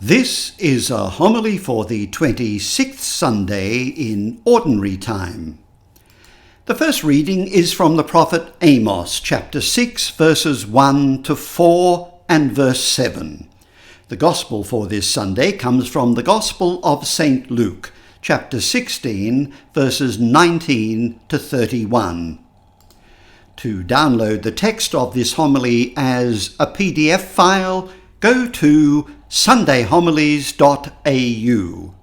This is a homily for the 26th Sunday in Ordinary Time. The first reading is from the prophet Amos, chapter 6, verses 1 to 4 and verse 7. The Gospel for this Sunday comes from the Gospel of St. Luke, chapter 16, verses 19 to 31. To download the text of this homily as a PDF file, go to sundayhomilies.au.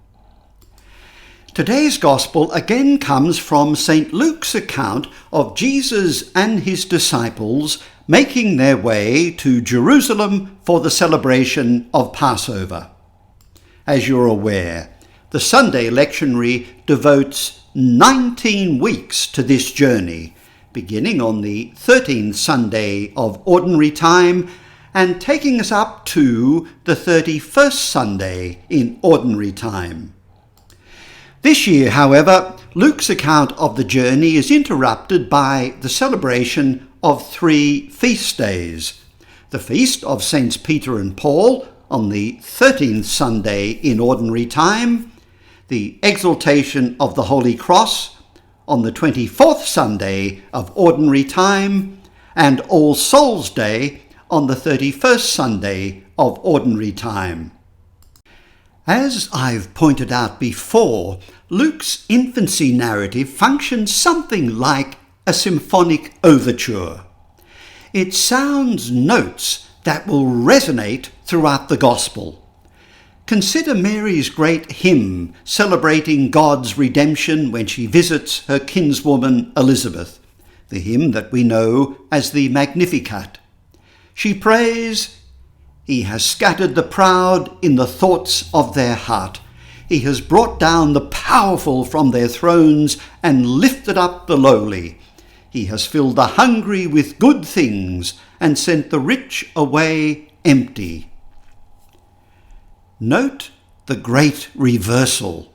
Today's Gospel again comes from St. Luke's account of Jesus and his disciples making their way to Jerusalem for the celebration of Passover. As you're aware, the Sunday lectionary devotes 19 weeks to this journey, beginning on the 13th Sunday of Ordinary Time and taking us up to the 31st Sunday in Ordinary Time. This year, however, Luke's account of the journey is interrupted by the celebration of three feast days: the feast of Saints Peter and Paul on the 13th Sunday in Ordinary Time, the exaltation of the Holy Cross on the 24th Sunday of Ordinary Time, and All Souls' Day on the 31st Sunday of Ordinary Time. As I've pointed out before, Luke's infancy narrative functions something like a symphonic overture. It sounds notes that will resonate throughout the Gospel. Consider Mary's great hymn celebrating God's redemption when she visits her kinswoman Elizabeth, the hymn that we know as the Magnificat. She prays, "He has scattered the proud in the thoughts of their heart. He has brought down the powerful from their thrones and lifted up the lowly. He has filled the hungry with good things and sent the rich away empty." Note the great reversal.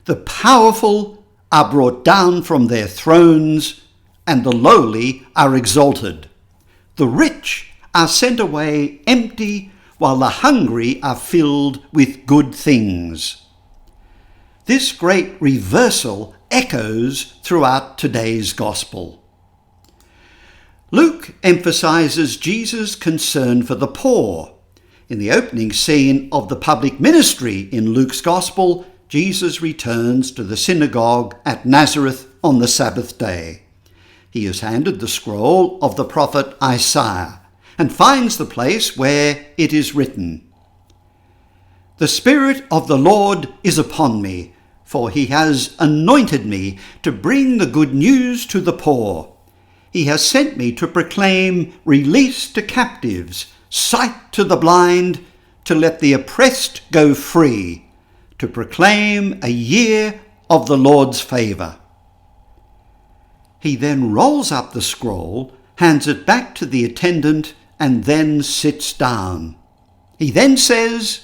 The powerful are brought down from their thrones and the lowly are exalted. The rich are sent away empty, while the hungry are filled with good things. This great reversal echoes throughout today's Gospel. Luke emphasizes Jesus' concern for the poor. In the opening scene of the public ministry in Luke's Gospel, Jesus returns to the synagogue at Nazareth on the Sabbath day. He is handed the scroll of the prophet Isaiah and finds the place where it is written, "The Spirit of the Lord is upon me, for he has anointed me to bring the good news to the poor. He has sent me to proclaim release to captives, sight to the blind, to let the oppressed go free, to proclaim a year of the Lord's favour." He then rolls up the scroll, hands it back to the attendant, and then sits down. He then says,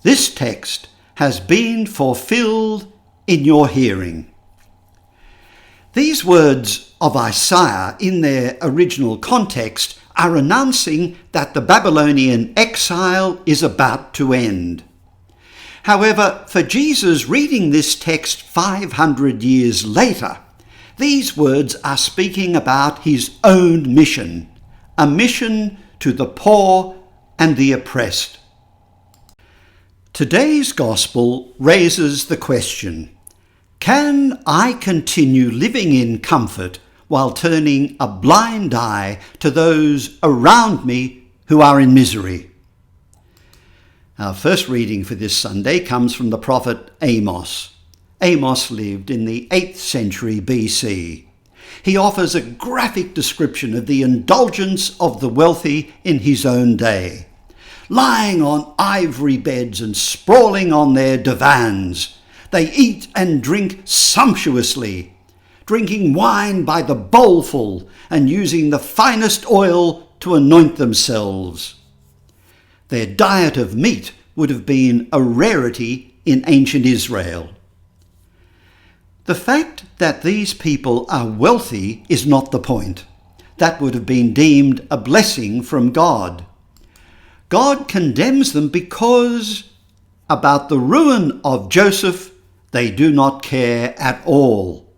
"This text has been fulfilled in your hearing." These words of Isaiah in their original context are announcing that the Babylonian exile is about to end. However, for Jesus reading this text 500 years later, these words are speaking about his own mission, a mission to the poor and the oppressed. Today's Gospel raises the question, can I continue living in comfort while turning a blind eye to those around me who are in misery? Our first reading for this Sunday comes from the prophet Amos. Amos lived in the 8th century BC. He offers a graphic description of the indulgence of the wealthy in his own day. Lying on ivory beds and sprawling on their divans, they eat and drink sumptuously, drinking wine by the bowlful and using the finest oil to anoint themselves. Their diet of meat would have been a rarity in ancient Israel. The fact that these people are wealthy is not the point. That would have been deemed a blessing from God. God condemns them because about the ruin of Joseph they do not care at all.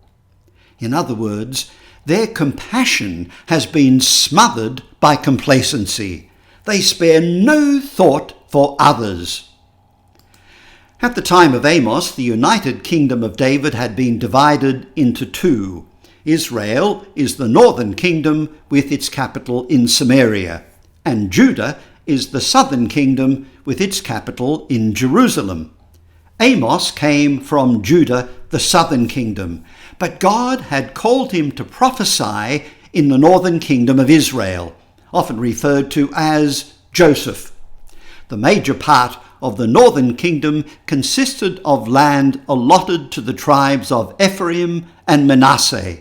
In other words, their compassion has been smothered by complacency. They spare no thought for others. At the time of Amos, the united kingdom of David had been divided into two. Israel is the northern kingdom with its capital in Samaria, and Judah is the southern kingdom with its capital in Jerusalem. Amos came from Judah, the southern kingdom, but God had called him to prophesy in the northern kingdom of Israel, often referred to as Joseph. The major part of the northern kingdom consisted of land allotted to the tribes of Ephraim and Manasseh.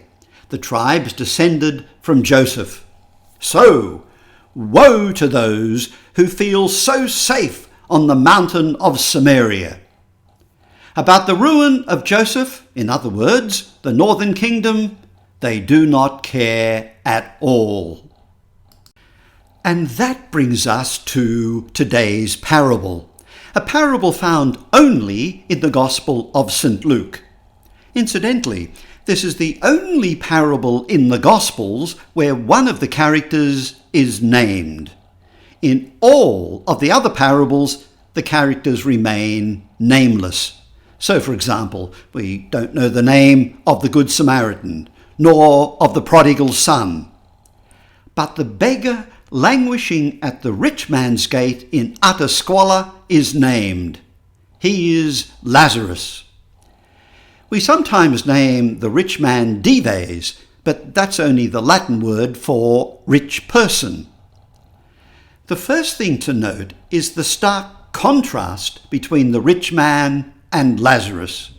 The tribes descended from Joseph. So, woe to those who feel so safe on the mountain of Samaria. About the ruin of Joseph, in other words, the northern kingdom, they do not care at all. And that brings us to today's parable, a parable found only in the Gospel of St. Luke. Incidentally, this is the only parable in the Gospels where one of the characters is named. In all of the other parables, the characters remain nameless. So, for example, we don't know the name of the Good Samaritan, nor of the prodigal son. But the beggar languishing at the rich man's gate in utter squalor is named. He is Lazarus. We sometimes name the rich man Dives, but that's only the Latin word for rich person. The first thing to note is the stark contrast between the rich man and Lazarus.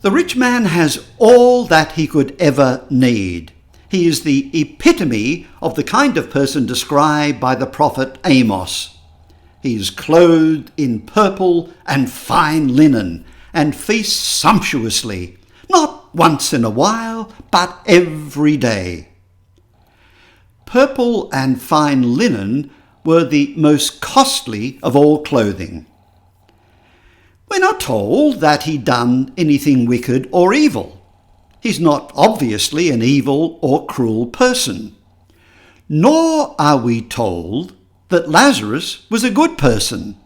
The rich man has all that he could ever need. He is the epitome of the kind of person described by the prophet Amos. He is clothed in purple and fine linen and feasts sumptuously, not once in a while, but every day. Purple and fine linen were the most costly of all clothing. We're not told that he'd done anything wicked or evil. He's not obviously an evil or cruel person. Nor are we told that Lazarus was a good person.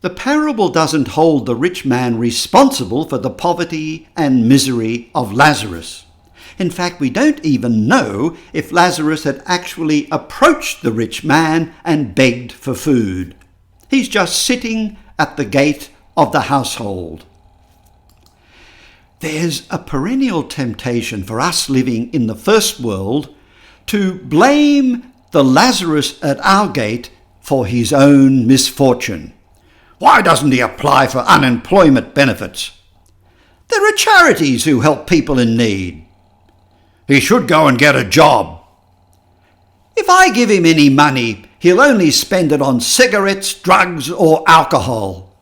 The parable doesn't hold the rich man responsible for the poverty and misery of Lazarus. In fact, we don't even know if Lazarus had actually approached the rich man and begged for food. He's just sitting at the gate of the household. There's a perennial temptation for us living in the first world to blame the Lazarus at our gate for his own misfortune. Why doesn't he apply for unemployment benefits? There are charities who help people in need. He should go and get a job. If I give him any money, he'll only spend it on cigarettes, drugs, or alcohol.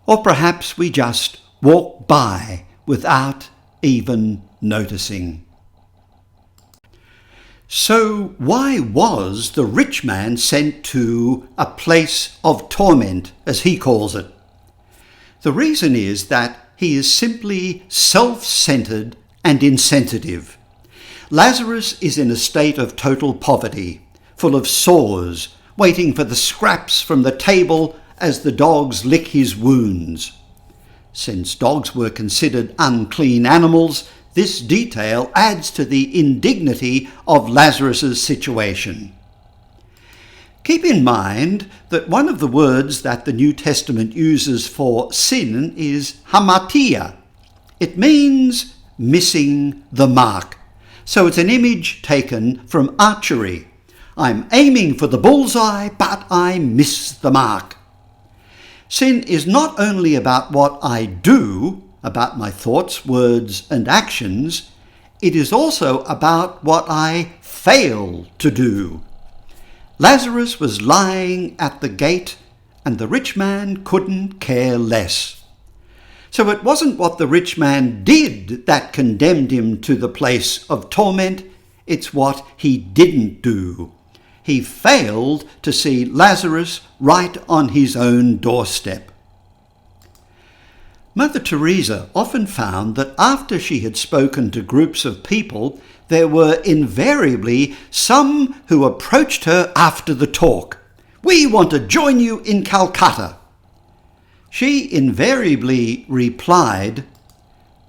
Or perhaps we just walk by without even noticing. So why was the rich man sent to a place of torment, as he calls it? The reason is that he is simply self-centered and insensitive. Lazarus is in a state of total poverty, full of sores, waiting for the scraps from the table as the dogs lick his wounds. Since dogs were considered unclean animals, this detail adds to the indignity of Lazarus' situation. Keep in mind that one of the words that the New Testament uses for sin is hamartia. It means missing the mark. So it's an image taken from archery. I'm aiming for the bullseye, but I miss the mark. Sin is not only about what I do, about my thoughts, words, and actions. It is also about what I fail to do. Lazarus was lying at the gate, and the rich man couldn't care less. So it wasn't what the rich man did that condemned him to the place of torment, it's what he didn't do. he failed to see Lazarus right on his own doorstep. Mother Teresa often found that after she had spoken to groups of people, there were invariably some who approached her after the talk. "We want to join you in Calcutta." She invariably replied,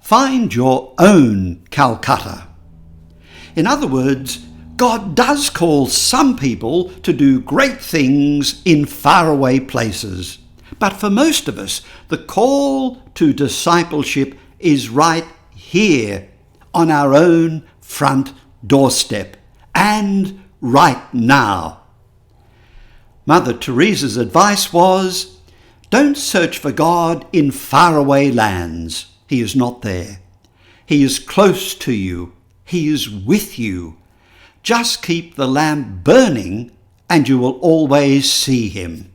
"Find your own Calcutta." In other words, God does call some people to do great things in faraway places. But for most of us, the call to discipleship is right here on our own front doorstep and right now. Mother Teresa's advice was, don't search for God in faraway lands. He is not there. He is close to you. He is with you. Just keep the lamp burning and you will always see him.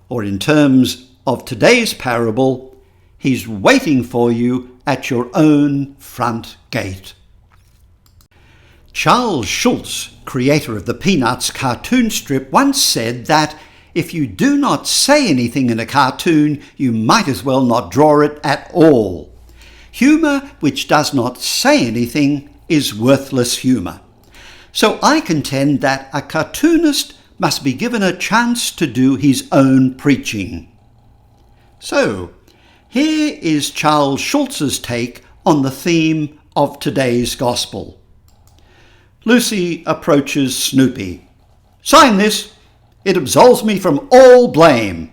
Or in terms of today's parable, he's waiting for you at your own front gate. Charles Schulz, creator of the Peanuts cartoon strip, once said that if you do not say anything in a cartoon, you might as well not draw it at all. Humour which does not say anything is worthless humour. So I contend that a cartoonist must be given a chance to do his own preaching. So, here is Charles Schulz's take on the theme of today's Gospel. Lucy approaches Snoopy. "Sign this. It absolves me from all blame."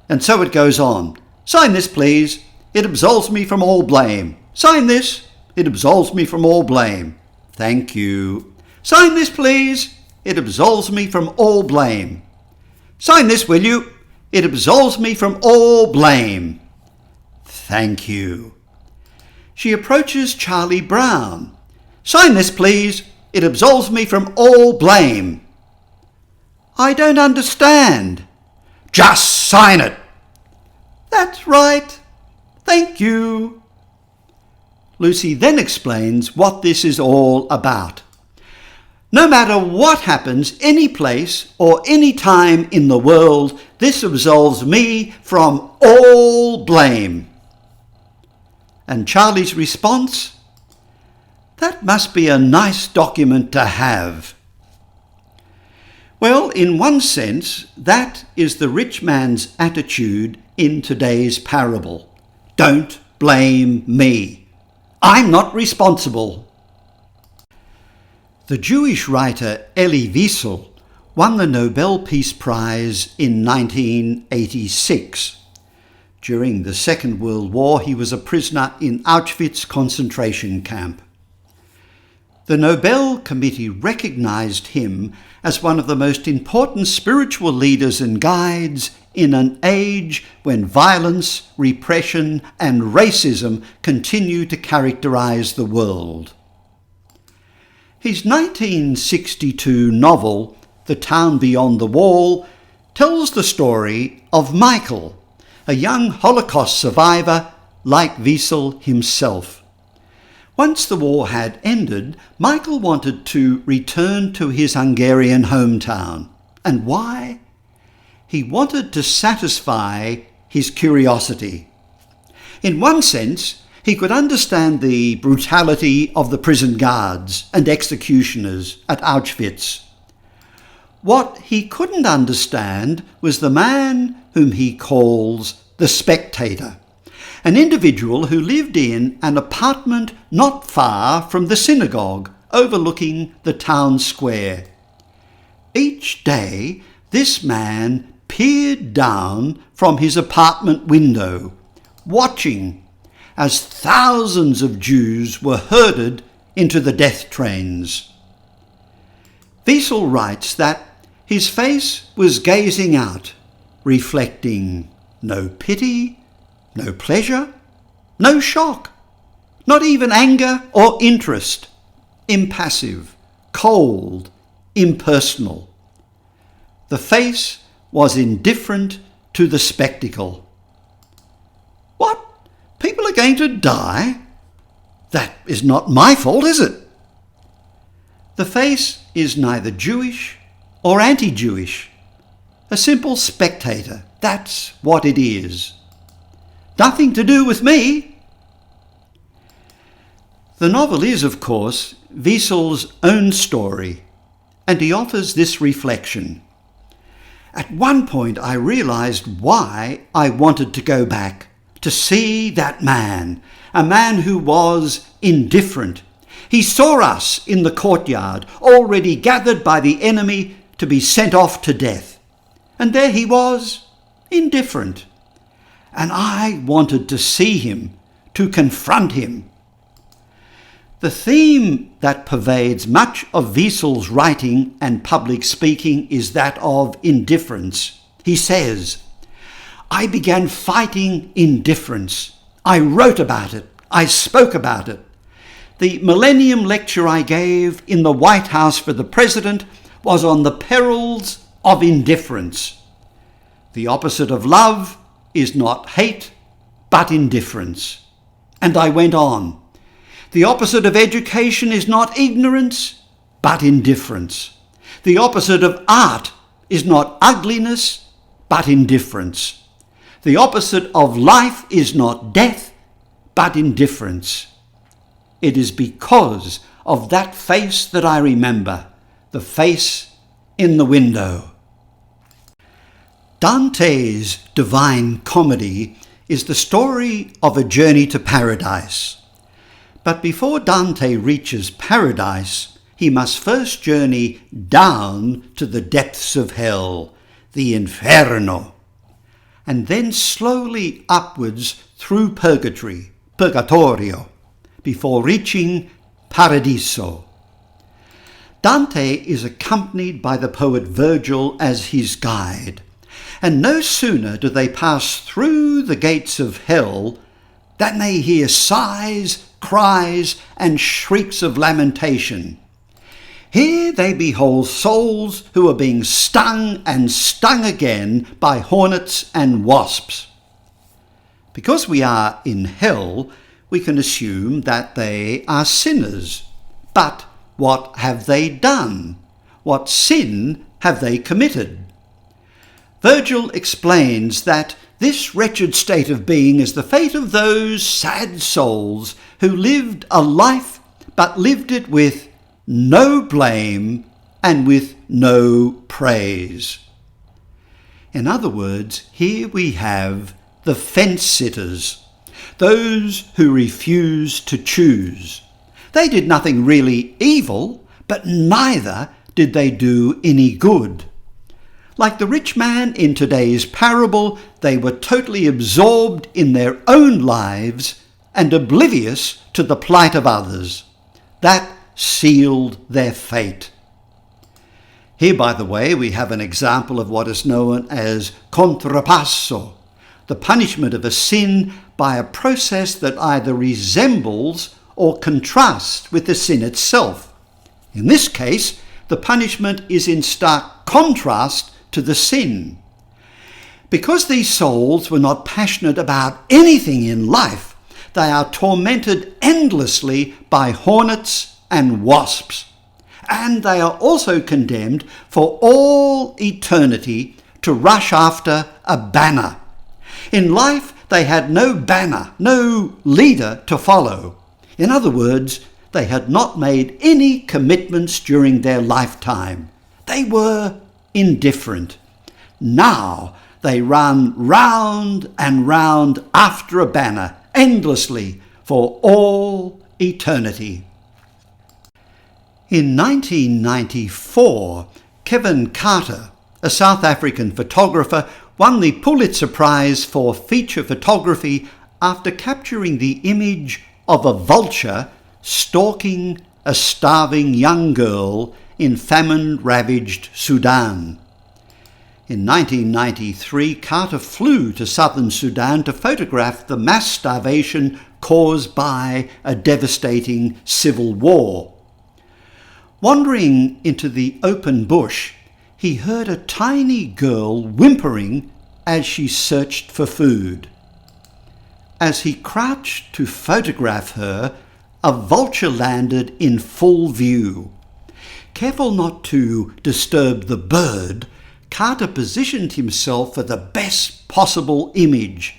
And so it goes on. "Sign this, please. It absolves me from all blame. Sign this. It absolves me from all blame. Thank you. Sign this, please. It absolves me from all blame. Sign this, will you? It absolves me from all blame. Thank you." She approaches Charlie Brown. "Sign this, please. It absolves me from all blame." "I don't understand." "Just sign it." "That's right. Thank you." Lucy then explains what this is all about. No matter what happens any place or any time in the world, this absolves me from all blame. And Charlie's response? That must be a nice document to have. Well, in one sense, that is the rich man's attitude in today's parable. Don't blame me. I'm not responsible. The Jewish writer Elie Wiesel won the Nobel Peace Prize in 1986. During the Second World War, he was a prisoner in Auschwitz concentration camp. The Nobel Committee recognized him as one of the most important spiritual leaders and guides in an age when violence, repression, and racism continue to characterize the world. His 1962 novel, The Town Beyond the Wall, tells the story of Michael, a young Holocaust survivor like Wiesel himself. Once the war had ended, Michael wanted to return to his Hungarian hometown. And why? He wanted to satisfy his curiosity. In one sense, he could understand the brutality of the prison guards and executioners at Auschwitz. What he couldn't understand was the man whom he calls the spectator, an individual who lived in an apartment not far from the synagogue overlooking the town square. Each day, this man peered down from his apartment window, watching as thousands of Jews were herded into the death trains. Wiesel writes that his face was gazing out, reflecting no pity, no pleasure, no shock, not even anger or interest, impassive, cold, impersonal. The face was indifferent to the spectacle. What? People are going to die? That is not my fault, is it? The face is neither Jewish or anti-Jewish. A simple spectator, that's what it is. Nothing to do with me. The novel is, of course, Wiesel's own story, and he offers this reflection. At one point I realized why I wanted to go back, to see that man, a man who was indifferent. He saw us in the courtyard, already gathered by the enemy to be sent off to death. And there he was, indifferent. And I wanted to see him, to confront him. The theme that pervades much of Wiesel's writing and public speaking is that of indifference. He says, I began fighting indifference. I wrote about it. I spoke about it. The Millennium Lecture I gave in the White House for the President was on the perils of indifference. The opposite of love is not hate, but indifference. And I went on. The opposite of education is not ignorance, but indifference. The opposite of art is not ugliness, but indifference. The opposite of life is not death, but indifference. It is because of that face that I remember, the face in the window. Dante's Divine Comedy is the story of a journey to paradise. But before Dante reaches paradise, he must first journey down to the depths of hell, the Inferno, and then slowly upwards through purgatory, Purgatorio, before reaching Paradiso. Dante is accompanied by the poet Virgil as his guide, and no sooner do they pass through the gates of hell than they hear sighs, cries, and shrieks of lamentation. Here they behold souls who are being stung and stung again by hornets and wasps. Because we are in hell, we can assume that they are sinners. But what have they done? What sin have they committed? Virgil explains that this wretched state of being is the fate of those sad souls who lived a life but lived it with no blame and with no praise. In other words, here we have the fence-sitters, those who refuse to choose. They did nothing really evil, but neither did they do any good. Like the rich man in today's parable, they were totally absorbed in their own lives and oblivious to the plight of others. That sealed their fate. Here, by the way, we have an example of what is known as Contrapasso, the punishment of a sin by a process that either resembles or contrasts with the sin itself. In this case, the punishment is in stark contrast to the sin. Because these souls were not passionate about anything in life, they are tormented endlessly by hornets and wasps. And they are also condemned for all eternity to rush after a banner. In life, they had no banner, no leader to follow. In other words, they had not made any commitments during their lifetime. They were indifferent. Now they run round and round after a banner, endlessly, for all eternity. In 1994, Kevin Carter, a South African photographer, won the Pulitzer Prize for feature photography after capturing the image of a vulture stalking a starving young girl in famine-ravaged Sudan. In 1993, Carter flew to southern Sudan to photograph the mass starvation caused by a devastating civil war. Wandering into the open bush, he heard a tiny girl whimpering as she searched for food. As he crouched to photograph her, a vulture landed in full view. Careful not to disturb the bird, Carter positioned himself for the best possible image.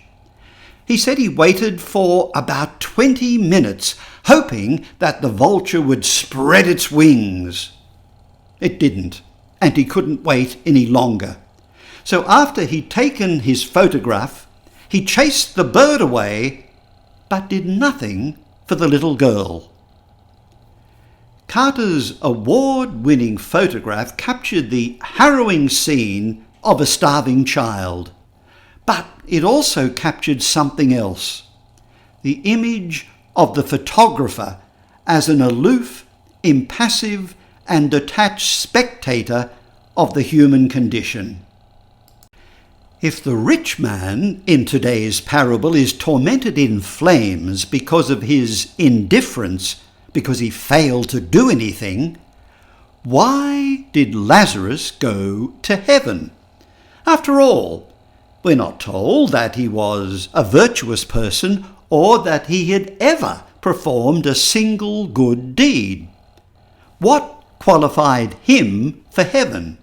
He said he waited for about 20 minutes, hoping that the vulture would spread its wings. It didn't, and he couldn't wait any longer. So after he'd taken his photograph, he chased the bird away, but did nothing for the little girl. Carter's award-winning photograph captured the harrowing scene of a starving child, but it also captured something else: the image of the photographer as an aloof, impassive and detached spectator of the human condition. If the rich man in today's parable is tormented in flames because of his indifference, because he failed to do anything, why did Lazarus go to heaven? After all, we're not told that he was a virtuous person or that he had ever performed a single good deed. What qualified him for heaven?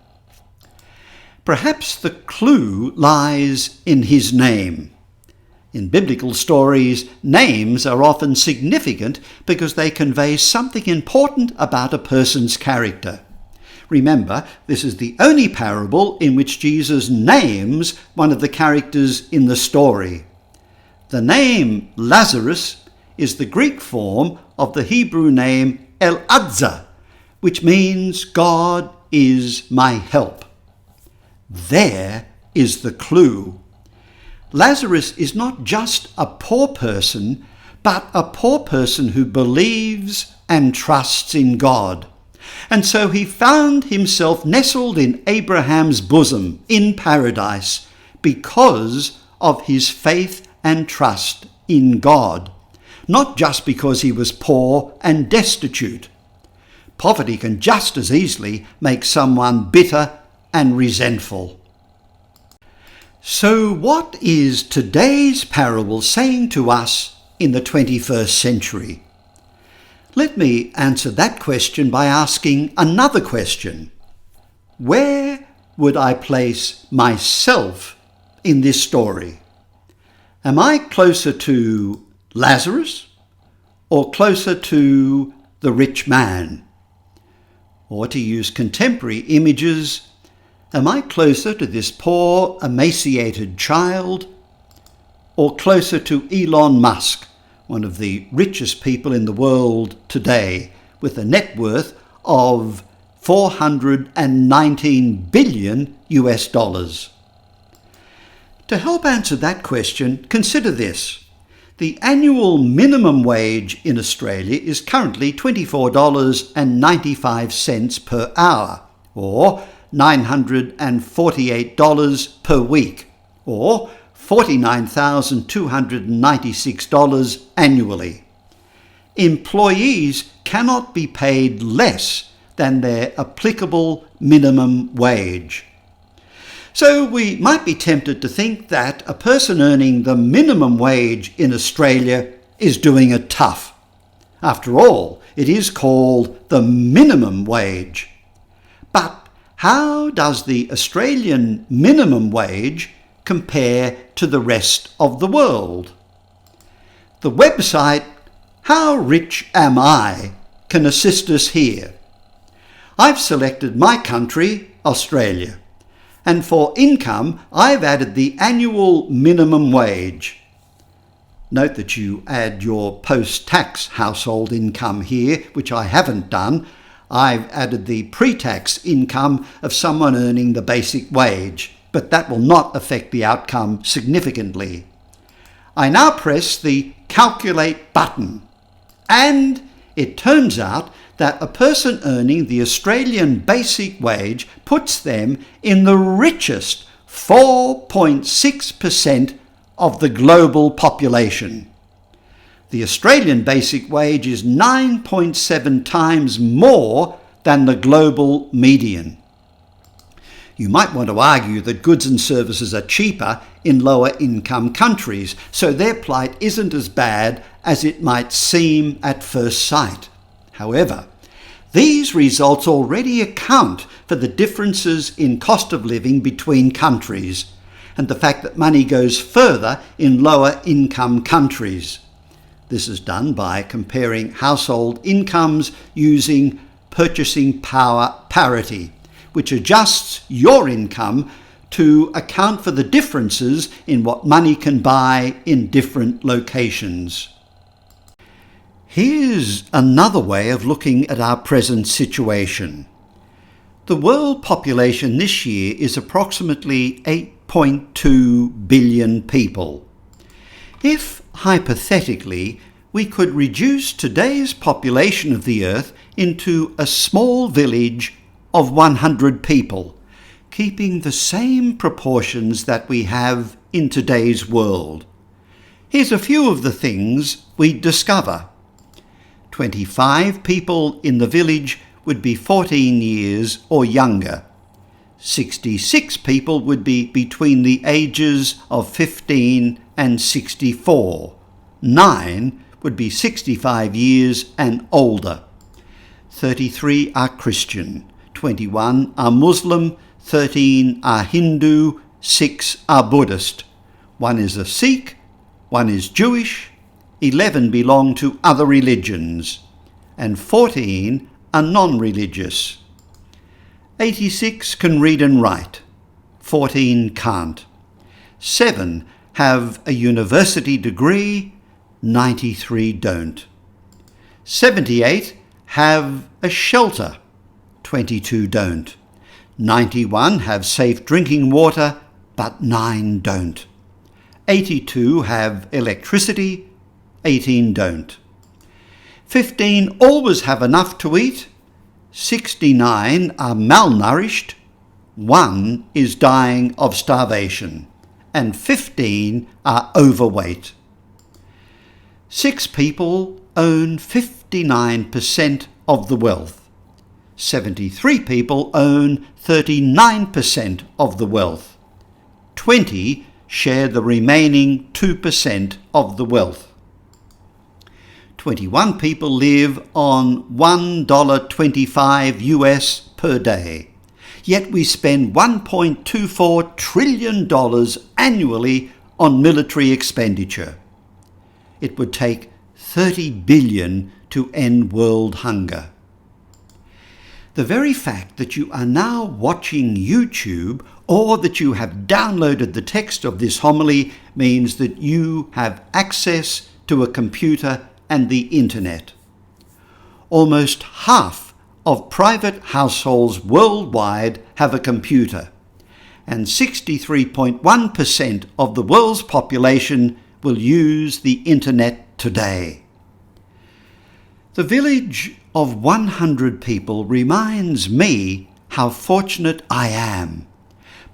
Perhaps the clue lies in his name. In biblical stories, names are often significant because they convey something important about a person's character. Remember, this is the only parable in which Jesus names one of the characters in the story. The name Lazarus is the Greek form of the Hebrew name El-Adzah, which means God is my help. There is the clue. Lazarus is not just a poor person, but a poor person who believes and trusts in God. And so he found himself nestled in Abraham's bosom in paradise because of his faith and trust in God, not just because he was poor and destitute. Poverty can just as easily make someone bitter and resentful. So what is today's parable saying to us in the 21st century? Let me answer that question by asking another question. Where would I place myself in this story? Am I closer to Lazarus or closer to the rich man? Or to use contemporary images, am I closer to this poor, emaciated child, or closer to Elon Musk, one of the richest people in the world today, with a net worth of $419 billion US dollars? To help answer that question, consider this. The annual minimum wage in Australia is currently $24.95 per hour, or $948 per week, or $49,296 annually. Employees cannot be paid less than their applicable minimum wage. So we might be tempted to think that a person earning the minimum wage in Australia is doing it tough. After all, it is called the minimum wage. But how does the Australian minimum wage compare to the rest of the world? The website How Rich Am I can assist us here. I've selected my country, Australia, and for income I've added the annual minimum wage. Note that you add your post-tax household income here, which I haven't done. I've added the pre-tax income of someone earning the basic wage, but that will not affect the outcome significantly. I now press the Calculate button, and it turns out that a person earning the Australian basic wage puts them in the richest 4.6% of the global population. The Australian basic wage is 9.7 times more than the global median. You might want to argue that goods and services are cheaper in lower income countries, so their plight isn't as bad as it might seem at first sight. However, These results already account for the differences in cost of living between countries and the fact that money goes further in lower income countries. This is done by comparing household incomes using purchasing power parity, which adjusts your income to account for the differences in what money can buy in different locations. Here's another way of looking at our present situation. The world population this year is approximately 8.2 billion people. If, hypothetically, we could reduce today's population of the Earth into a small village of 100 people, keeping the same proportions that we have in today's world, here's a few of the things we'd discover. 25 people in the village would be 14 years or younger. 66 people would be between the ages of 15 and 64. 9 would be 65 years and older. 33 are Christian. 21 are Muslim. 13 are Hindu. 6 are Buddhist. 1 is a Sikh. 1 is Jewish. 11 belong to other religions, and 14 are non-religious. 86 can read and write, 14 can't. 7 have a university degree, 93 don't. 78 have a shelter, 22 don't. 91 have safe drinking water, but 9 don't. 82 have electricity, 18 don't. 15 always have enough to eat. 69 are malnourished. 1 is dying of starvation. And 15 are overweight. 6 people own 59% of the wealth. 73 people own 39% of the wealth. 20 share the remaining 2% of the wealth. 21 people live on $1.25 US per day, yet we spend $1.24 trillion annually on military expenditure. It would take 30 billion to end world hunger. The very fact that you are now watching YouTube or that you have downloaded the text of this homily means that you have access to a computer and the internet. Almost half of private households worldwide have a computer, and 63.1% of the world's population will use the internet today. The village of 100 people reminds me how fortunate I am,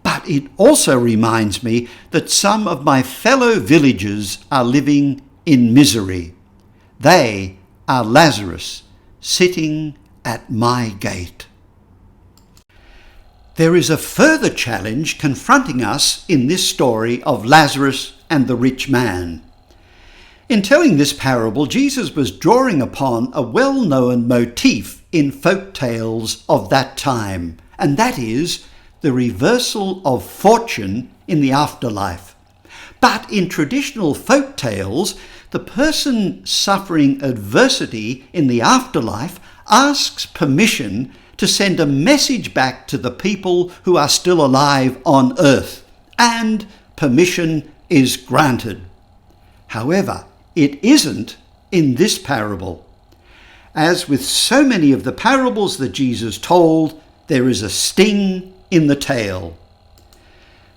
but it also reminds me that some of my fellow villagers are living in misery. They are Lazarus sitting at my gate. There is a further challenge confronting us in this story of Lazarus and the rich man. In telling this parable, Jesus was drawing upon a well-known motif in folk tales of that time, and that is the reversal of fortune in the afterlife. But in traditional folk tales, the person suffering adversity in the afterlife asks permission to send a message back to the people who are still alive on earth, and permission is granted. However, it isn't in this parable. As with so many of the parables that Jesus told, there is a sting in the tail.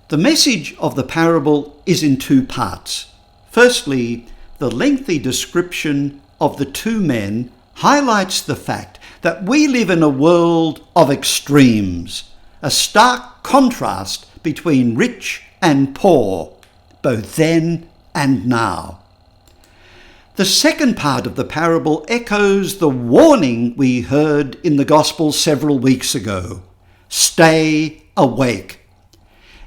The message of the parable is in 2 parts. Firstly, the lengthy description of the 2 men highlights the fact that we live in a world of extremes, a stark contrast between rich and poor, both then and now. The second part of the parable echoes the warning we heard in the Gospel several weeks ago. Stay awake.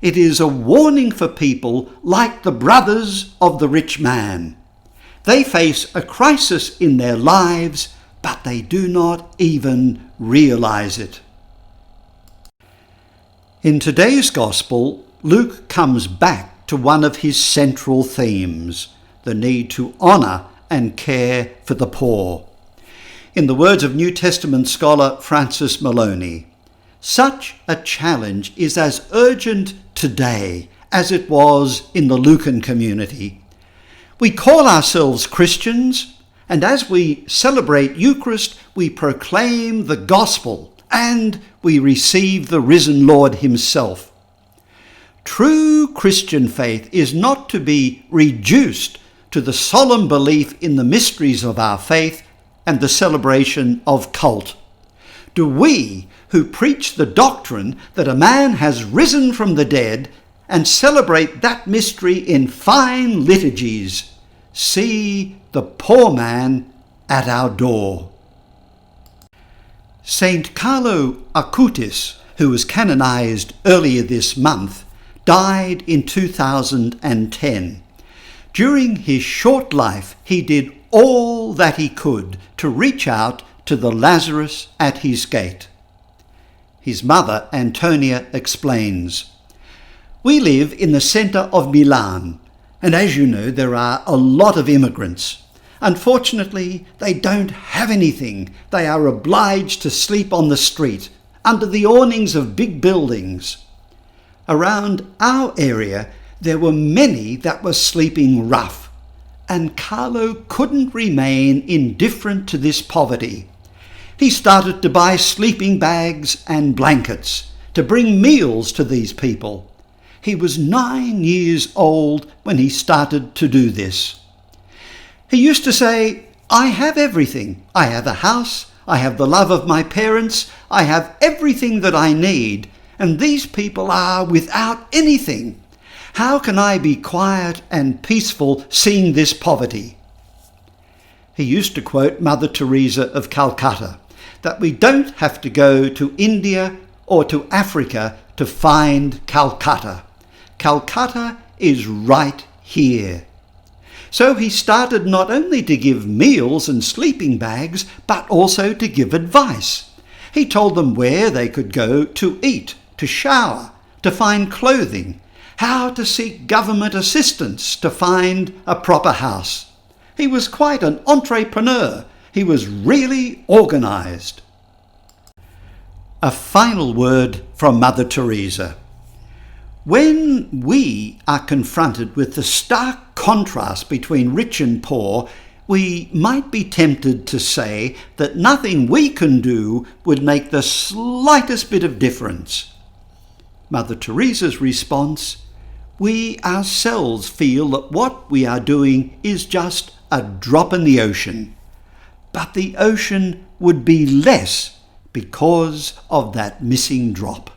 It is a warning for people like the brothers of the rich man. They face a crisis in their lives, but they do not even realize it. In today's Gospel, Luke comes back to one of his central themes, the need to honour and care for the poor. In the words of New Testament scholar Francis Maloney, such a challenge is as urgent today as it was in the Lucan community. We call ourselves Christians, and as we celebrate Eucharist, we proclaim the gospel and we receive the risen Lord himself. True Christian faith is not to be reduced to the solemn belief in the mysteries of our faith and the celebration of cult. Do we, who preach the doctrine that a man has risen from the dead and celebrate that mystery in fine liturgies, see the poor man at our door? Saint Carlo Acutis, who was canonized earlier this month, died in 2010. During his short life, he did all that he could to reach out to the Lazarus at his gate. His mother, Antonia, explains, "We live in the centre of Milan, and as you know, there are a lot of immigrants. Unfortunately, they don't have anything. They are obliged to sleep on the street, under the awnings of big buildings. Around our area, there were many that were sleeping rough, and Carlo couldn't remain indifferent to this poverty. He started to buy sleeping bags and blankets to bring meals to these people. He was 9 years old when he started to do this. He used to say, 'I have everything. I have a house, I have the love of my parents, I have everything that I need, and these people are without anything. How can I be quiet and peaceful seeing this poverty?' He used to quote Mother Teresa of Calcutta, that we don't have to go to India or to Africa to find Calcutta. Calcutta is right here. So he started not only to give meals and sleeping bags, but also to give advice. He told them where they could go to eat, to shower, to find clothing, how to seek government assistance to find a proper house. He was quite an entrepreneur. He was really organised." A final word from Mother Teresa. When we are confronted with the stark contrast between rich and poor, we might be tempted to say that nothing we can do would make the slightest bit of difference. Mother Teresa's response, "We ourselves feel that what we are doing is just a drop in the ocean, but the ocean would be less because of that missing drop."